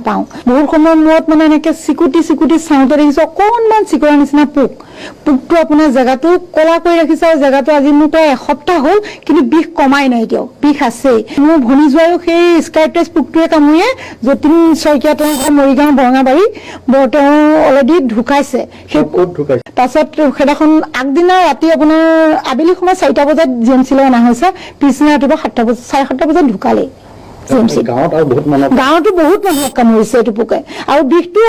নাপাওঁ বহুত সময়ৰ মূৰত মানে এনেকৈ চিকুটি চাওঁতে দেখিছোঁ অকণমান চিকুৰাৰ নিচিনা পোকটো আপোনাৰ জেগাটো ক'লা কৰি ৰাখিছে আৰু জেগাটো আজি মোৰ প্ৰায় এসপ্তাহ হ'ল কিন্তু বিষ কমাই নাই এতিয়াও বিষ আছেই মোৰ ভনী যোৱায়ো সেই স্কাইটেছ পোকটোৱে কামুৰিয়ে যতীন শইকীয়া তেওঁৰ ঘৰ মৰিগাঁও বৰঙাবাৰী তেওঁ অলৰেডি ঢুকাইছে সেই তাৰপিছত সেইদিনাখন আগদিনা ৰাতি আপোনাৰ আবেলি সময় 4টা বজাত জি এম চিলৈ অনা হৈছে পিছদিনা ৰাতিপুৱা 7টা বজাত ঢুকালেই গাঁৱতো বহুত মানুহক কামুৰিছে এইটো পোকে আৰু বিষটো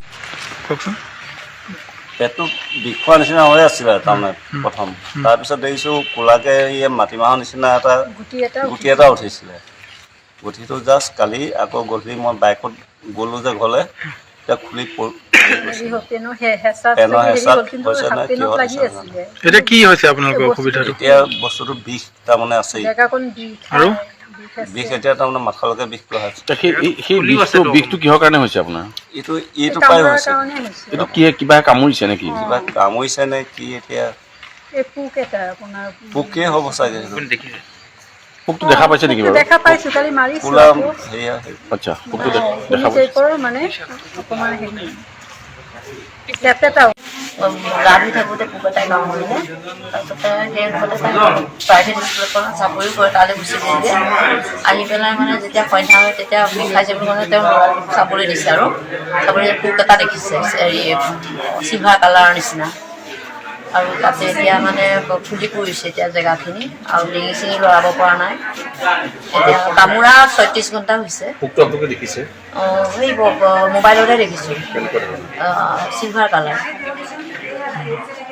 পেটটো বিষৰ নিচিনা হৈ আছিলে তাৰমানে প্ৰথম তাৰপিছত দেখিছোঁ ক'লাকে মাটিমাহৰ নিচিনা এটা গুটি এটা উঠিছিলে গুটিটো জাষ্ট কালি আকৌ গধূলি মই বাইকত গ'লোঁ যে ঘৰলৈ এতিয়া খুলি এতিয়া বস্তুটো বিষ তাৰমানে আছেই আৰু বিষ এতিয়া তাৰমানে মাথালৈকে বিষ কৰা হৈছে সেই বিষটো কিহৰ কাৰণে হৈছে আপোনাৰ এইটো পাই হৈছে এইটো কিবা কামুৰিছে নেকি কিবা কামুৰিছে নে কি এতিয়া পোকে হ'ব চাগে পোকটো দেখা পাইছে নেকি বাৰু দেখা পাইছো কালি মাৰিছো ফুলা হেয়া আচ্ছা পোকটো দেখা পাইছে মানে অকমান হেৰি টেপটেটাও ৰান্ধি থাকোঁতে পোক এটাই কামুৰিলে তাৰপিছতে সেই হ'লে প্ৰাইভেট স্কুলৰ পৰা চাকৰি কৰে তালৈ গুচি গ'লগৈ আহি পেলাই মানে যেতিয়া সন্ধ্যা হয় তেতিয়া বিষাইছে বুলি ক'লে তেওঁ ল'ৰাটোক চাবলৈ দিছে আৰু চাবলৈ পোক এটা দেখিছে হেৰি চিলভাৰ কালাৰৰ নিচিনা আৰু তাতে এতিয়া মানে ফুলি পৰিছে এতিয়া জেগাখিনি আৰু ডিঙি চিঙি লৰাব পৰা নাই এতিয়া কামোৰা 36 ঘণ্টা হৈছে পোকটো আপোনালোকে দেখিছে সেই মোবাইলতে দেখিছোঁ চিলভাৰ কালাৰ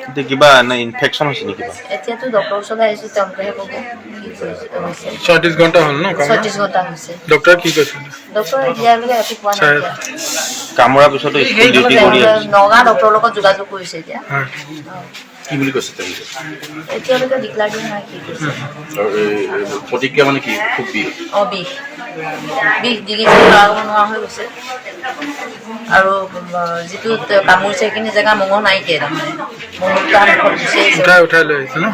এতিয়া কিবা ইনফেকশ্যন হৈছে নেকি এতিয়াতো ডক্টৰৰ ওচৰলৈ আহিছোঁ তেওঁলোকেহে ক'ব কি হৈছে 36 ঘণ্টা হ'ল ন 36 ঘণ্টা হৈছে ডক্টৰ কি কৈছে ডক্টৰ এতিয়ালৈকে একো কোৱা নাই কামোৰাৰ পিছতো স্কুল ডিউটি কৰি আছে নগাঁও ডক্টৰৰ লগত যোগাযোগ কৰিছে এতিয়া কি বুলি কৈছে তেওঁলোকে এতিয়ালৈকে ডিক্লাৰ দিয়া নাই কি কৈছে প্ৰতিক্ৰিয়া মানে কি খুব বিষ বিষ ডিঙি চিঙি লৰাব নোৱাৰা হৈ গৈছে আৰু যিটো কামুৰিছে সেইখিনি জেগা মঙহ নাইকিয়া তাৰমানে মঙহটো মুখত গুচি আহিছে উঠাই লৈ আহিছে ন